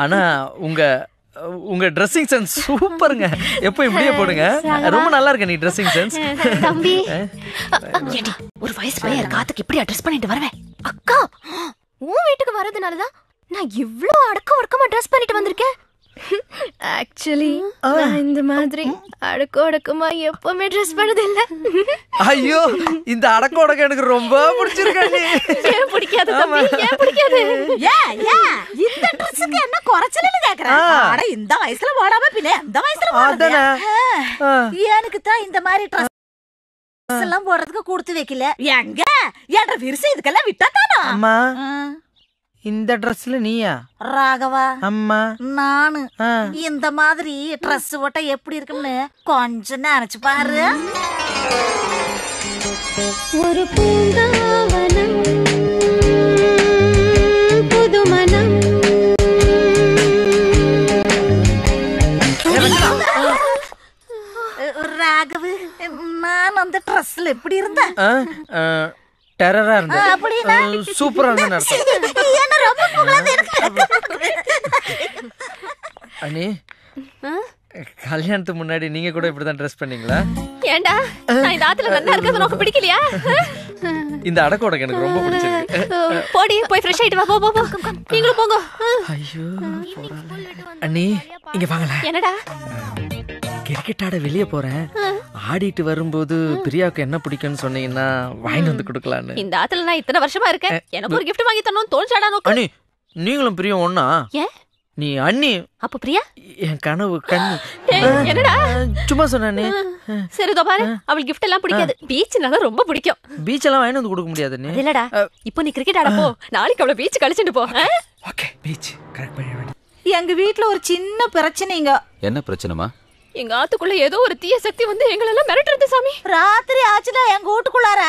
ஆனா உங்க dressing sense சூப்பருங்க. எப்போ இப்படியே போடுங்க. ரொம்ப நல்லா இருக்கு நீ ட்ரெஸ்ஸிங் சென்ஸ். தம்பி ஒரு வயசு பையன் காத்துக்கு இப்படி ட்ரெஸ் பண்ணிட்டு வரவேன். அக்கா உன் வீட்டுக்கு வரதுனாலதான் நான் இவ்ளோ அடக்கமா ட்ரெஸ் பண்ணிட்டு வந்திருக்கேன். ஆக்சுவலி நான் இந்த மாதிரி அடக்கமா எப்பவுமே ட்ரெஸ் பண்ணது இல்ல. ஐயோ இந்த அடக்கம் எனக்கு ரொம்ப பிடிச்சிருக்கு. ஏன் பிடிக்காது தம்பி? ஏன் பிடிக்காது? இந்த ட்ரெஸ்ஸுக்கு என்ன குறைச்சலன்னு கேக்குறேன். அட இந்த வயசுல போடாம பின்ன அந்த வயசுல போடாத. எனக்கு தான் இந்த மாதிரி ட்ரெஸ் எல்லாம் போடுறதுக்கு கொடுத்து வைக்கல. எங்க என்ற விரிசை இதுக்கெல்லாம் விட்டா தானா? அம்மா இந்த ட்ரெஸ்ல நீயா? ராகவா அம்மா நானு இந்த மாதிரி ட்ரெஸ் போட்டா எப்படி இருக்கும்னு கொஞ்சம் நினைச்சு பாரு. ஒரு பூங்காவனம் புதுமனம். ராகவு நான் அந்த ட்ரெஸ்ல எப்படி இருந்தேன்? டெரரா இருந்த. அப்படினா சூப்பரா இருந்த அர்த்தம். என்ன ரொம்ப புகழாத எனக்கு. அண்ணி கல்யாணத்துக்கு முன்னாடி நீங்க கூட இப்படிதான் ட்ரெஸ் பண்ணீங்களா? ஏண்டா நான் இந்த ஆத்துல நல்லா இருக்கிறது உனக்கு பிடிக்கலையா? இந்த அடக்கோட எனக்கு ரொம்ப பிடிச்சிருக்கு. போடி போய் ஃப்ரெஷ் ஆயிட்டு வா. போ போ நீங்களும் போங்க. ஐயோ அண்ணி இங்க வாங்கல. என்னடா? கிரிக்கெட் ஆட வெளியே போறேன். ஆடிட்டு வரும்போது பிரியாவுக்கு என்ன பிடிக்கும்னு சொன்னீங்கன்னா வாங்கி வந்து கொடுக்கலான்னு. இந்த ஆத்துல நான் இத்தனை வருஷமா இருக்கேன். எனக்கு ஒரு கிஃப்ட் வாங்கி தரணும் தோணுச்சாடா நோக்கு. அண்ணி நீங்களும் பிரியா ஒண்ணா? ஏன் நீ அண்ணி அப்ப பிரியா என் கனவு கண்ணு. என்னடா சும்மா சொன்னே. சரி இதோ பாரு அவள் கிஃப்ட் எல்லாம் பிடிக்காது. பீச்னால ரொம்ப பிடிக்கும். பீச் எல்லாம் வாங்கி வந்து கொடுக்க முடியாது. இல்லடா இப்போ நீ கிரிக்கெட் ஆட போ. நாளைக்கு அவளை பீச் கழிச்சுட்டு போ. ஓகே பீச் கரெக்ட் பண்ணி. எங்க வீட்ல ஒரு சின்ன பிரச்சனைங்க. என்ன பிரச்சனைமா? எங்க ஆத்துக்குள்ள ஏதோ ஒரு தீய சக்தி வந்து எங்களெல்லாம் மிரட்டுறது சாமி. ராத்திரி ஆச்சுல எங்க வீட்டுக்குள்ளார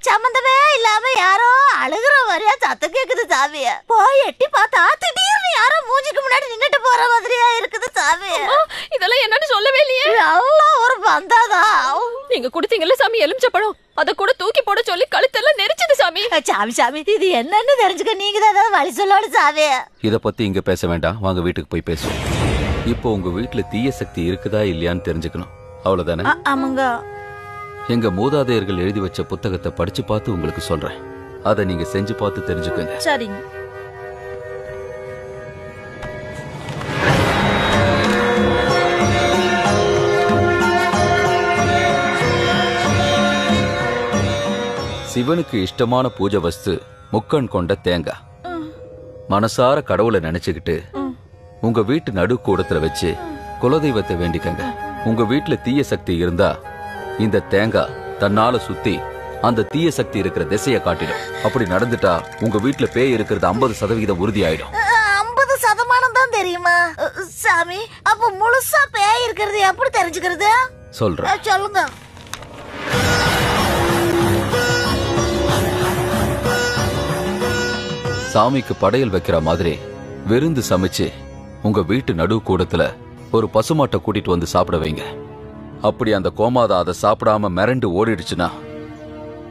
சம்பந்தமே இல்லாம யாரோ அழுகுற மாதிரியா சத்தம் கேக்குது சாமி. போய் எட்டி பார்த்தா திடீர்னு யாரோ மூஞ்சிக்கு முன்னாடி நின்னுட்டு போற மாதிரியா இருக்குது சாமி. இதெல்லாம் என்னன்னு சொல்லவே இல்லையே. எல்லாம் ஒரு பந்தாதா. நீங்க கொடுத்தீங்கல்ல சாமி எலுமிச்சப்பழம், அத கூட தூக்கி போட சொல்லி கழுத்தெல்லாம் நெரிச்சது சாமி. சாமி சாமி இது என்னன்னு தெரிஞ்சுக்க நீங்க தான் ஏதாவது வழி சொல்லணும் சாமி. இத பத்தி இங்க பேச வேண்டாம், வாங்க வீட்டுக்கு போய் பேசுவோம். இப்போ உங்க வீட்டுல தீய சக்தி இருக்குதா இல்லையான்னு தெரிஞ்சுக்கணும், அவ்வளவுதானே? ஆமாங்க. எங்க மூதாதையர்கள் எழுதி வச்ச புத்தகத்தை படிச்சு பார்த்து உங்களுக்கு சொல்றேன். அதை நீங்க செஞ்சு பார்த்து தெரிஞ்சுக்கோங்க. சரிங்க. சிவனுக்கு இஷ்டமான பூஜை வஸ்து முக்கண் கொண்ட தேங்காய். மனசார கடவுளை நினைச்சுக்கிட்டு உங்க வீட்டு நடு கூடத்துல வச்சு குலதெய்வத்தை வேண்டிக்கங்க. உங்க வீட்டுல தீய சக்தி இருந்தா இந்த தேங்காய் தன்னால சுத்தி அந்த தீய சக்தி இருக்கிற திசையை காட்டிடும். அப்படி நடந்துட்டா உங்க வீட்டுல பேய் இருக்கிறது 50% உறுதி ஆயிடும். 50% தான் தெரியுமா சாமி? அப்ப முழுசா பேய் இருக்கிறது எப்படி தெரிஞ்சுக்கிறது? சொல்றேன், சொல்லுங்க. சாமிக்கு படையல் வைக்கிற மாதிரி விருந்து சமைச்சு உங்க வீட்டு நடு கூடத்துல ஒரு பசுமாட்டை கூட்டிட்டு வந்து சாப்பிட வைங்க. அப்படி அந்த கோமாதா அதை சாப்பிடாம மிரண்டு ஓடிடுச்சுன்னா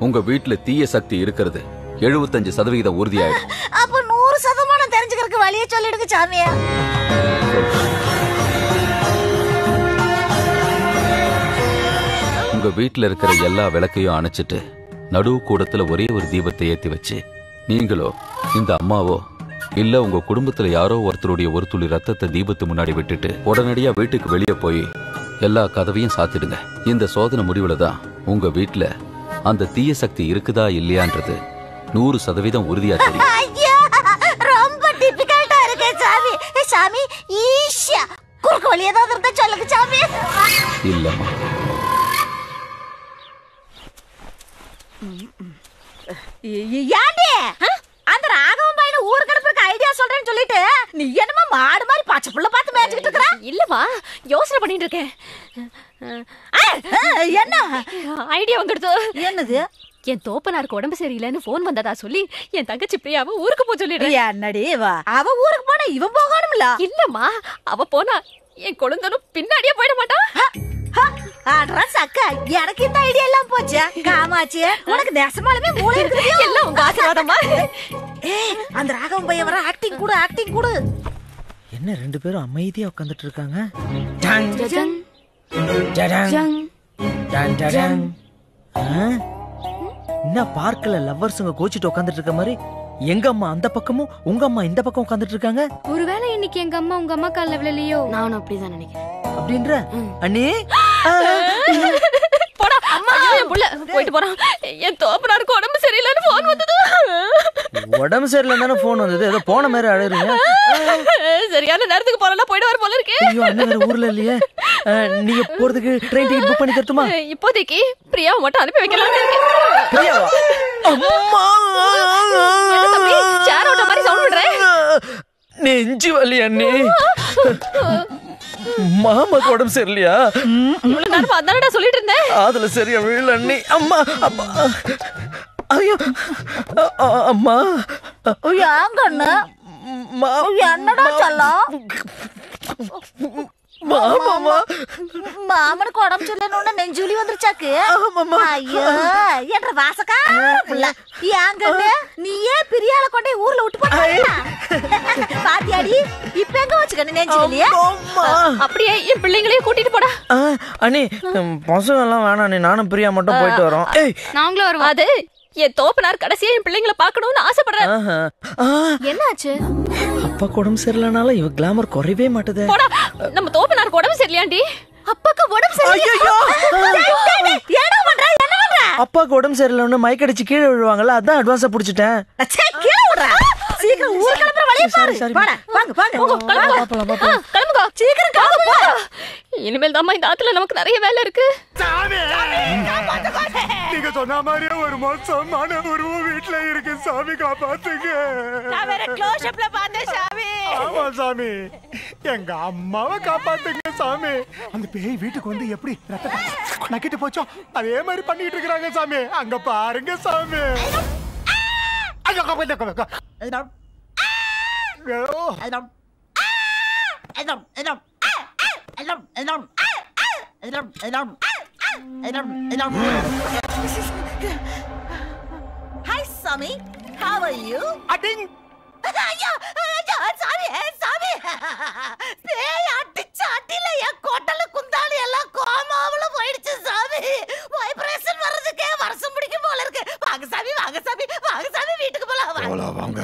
உங்க வீட்டுல தீய சக்தி இருக்கிறது 75% உறுதியாயிடும். அப்ப 100% தெரிஞ்சுக்கிறதுக்கு வழியை சொல்லிடுங்க சாமியா. உங்க வீட்டுல இருக்கிற எல்லா விளக்கையும் அணைச்சிட்டு நடு கூடத்துல ஒரே ஒரு தீபத்தை ஏத்தி வச்சு நீங்களோ இந்த அம்மாவோ இல்ல உங்க குடும்பத்துல யாரோ ஒருத்தருடைய ஒரு துளி ரத்தத்தை தீபத்து முன்னாடி விட்டுட்டு உடனடியா வீட்டுக்கு வெளியே போய் எல்லா கதவையும் சாத்திடுங்க. இந்த சோதனை முடிவுல தான் உங்க வீட்டுல அந்த தீய சக்தி இருக்குதா இல்லையான்றது 100% உறுதியா தெரியும். ரொம்ப டிபிகல்ட்டா இருக்கு சாமி. சாமி ஈஷா குறுக்கு வழி ஏதாவது இருந்தா சொல்லுங்க சாமி. இல்லம்மா, ஏண்டி அந்த ராகவன் பையனை ஊர் கடப்புறக்கு ஐடியா சொல்றேன்னு சொல்லிட்டு நீ என்னமா மாடு மாதிரி பச்சை புள்ள பார்த்து மேய்ச்சிட்டு இருக்கற? இல்லவா யோசனை பண்ணிட்டு இருக்கேன். என்ன ஐடியா வந்துடுது. என்னது? என் தோப்பனாருக்கு உடம்பு சரியில்லைன்னு போன் வந்ததா சொல்லி என் தங்கச்சி பிரியாவை ஊருக்கு போக சொல்லிடு. என்னடி வா அவ ஊருக்கு போனா இவன் போகணும்ல? இல்லம்மா அவ போனா என் குழந்தனும் பின்னாடியே போயிட மாட்டான். அட்ரஸ் அக்கா எனக்கு இந்த ஐடியா எல்லாம் போச்சு. காமாச்சி உனக்கு நெசமாலுமே மூளை இருக்குது. எல்லாம் உங்க ஆசீர்வாதமா. அந்த ராகவன் பையன் வர ஆக்டிங் கூட என்ன 2 பேரும் அமைதியா உட்காந்துட்டு இருக்காங்க? என்ன பார்க்கல லவ்வர்ஸுங்க கோச்சிட்டு உட்காந்துட்டு இருக்க மாதிரி எங்க அம்மா அந்த பக்கமும் உங்க அம்மா இந்த பக்கம் உட்காந்துட்டு இருக்காங்க. ஒருவேளை இன்னைக்கு எங்க அம்மா உங்க அம்மா கால்ல விழலையோ? நானும் அப்படிதான் நினைக்கிறேன். அப்படின்ற அண்ணி போடா அம்மா என் புள்ள போயிட்டு போறான். என் தோப்பனாருக்கு உடம்பு சரியில்லைன்னு போன் வந்தது. உடம்பு சரியில்லைன்னு போன் வந்தது. ஏதோ போன மாதிரி அழறீங்க. சரியான நேரத்துக்கு போறேன்னா போயிட்டு வர போல இருக்கு. ஐயோ அண்ணன் வேற ஊர்ல இல்லையே. நீங்க போறதுக்கு ட்ரெயின் டிக்கெட் புக் பண்ணி தரட்டுமா? இப்போதைக்கு பிரியாவை மட்டும் அனுப்பி வைக்கலாம்னு இருக்கேன். பிரியாவா? அம்மா தம்பி சேர் ஓட்ட மாதிரி சவுண்ட் விடுறேன். நெஞ்சு வலி அண்ணி. மாமாக்கு உடம்பு சரியில்லையா? இவ்வளவு நேரம் அதானடா சொல்லிட்டு இருந்தேன். அதுல சரியா விழல அண்ணி. அம்மா அப்பா ஐயோ அம்மா யாங்கண்ணு என்னடா செல்லம்? மாமாமா மாமனுக்கு உடம்பு சரியில்லைன்னு நெஞ்சுலி வந்துருச்சாக்கு. ஐயோ என்ற வாசக்கா யாங்கண்ணு நீயே பிரியால கொண்டே ஊர்ல விட்டு போட்டா பாத்தியாடி? இப்ப எங்க வச்சுக்கணும் நெஞ்சுலியே? அப்படியே என் பிள்ளைங்களையும் கூட்டிட்டு போடா. அண்ணி பசங்க எல்லாம் வேணாம் அண்ணி. நானும் பிரியா மட்டும் போயிட்டு வரோம். நாங்களும் வருவோம். அது என் தோப்பனார் கடைசியா என் பிள்ளைங்களை பார்க்கணும்னு ஆசைப்படுறேன். என்னாச்சு? அப்பாக்கு உடம்பு சரியில்லைனால இவ கிளாமர் குறையவே மாட்டேது. போடா நம்ம தோப்பனாருக்கு உடம்பு சரியில்லையாண்டி? அப்பாக்கு உடம்பு சரியில்லையா? என்ன பண்ற? அப்பாக்கு உடம்பு சரியில்லைன்னு மைக்கடிச்சு கீழே விழுவாங்கல்ல, அதான் அட்வான்ஸா புடிச்சிட்டேன். கீழே விடுறா. சீக்கிரம் ஊர் கிளம்புற வழியை பாரு. வாடா வாங்க வாங்க கிளம்புங்க சீக்கிரம் கிளம்பு. இனிமேல் தாம்மா இந்த ஆத்துல நமக்கு நிறைய வேலை இருக்கு. நீங்க சொன்ன மாதிரியே ஒரு மோசமான உருவம் வீட்டுல இருக்கு சாமி, காப்பாத்துங்க. ஆமா சாமி, எங்க அம்மாவை காப்பாத்துங்க சாமி. அந்த பேய் வீட்டுக்கு வந்து எப்படி ரத்தத்தை நக்கிட்டு போச்சோ அதே மாதிரி பண்ணிட்டு இருக்காங்க சாமி. அங்க பாருங்க சாமி. Hi Sammy, how are you? அடிங் ஐயா சாமி சாமி பேய் அடிச்ச அடியில என் கோட்டல குந்தாலி எல்லாம் கோமாவுல போயிடுச்சு சாமி. வைப்ரேஷன் வர்றதுக்கே வருஷம் பிடிக்கும் போல இருக்கு. வாங்க சாமி வாங்க சாமி வாங்க சாமி வீட்டுக்கு போலாம் வாங்க.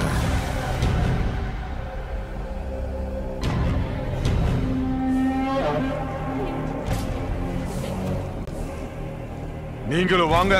நீங்களும் வாங்க.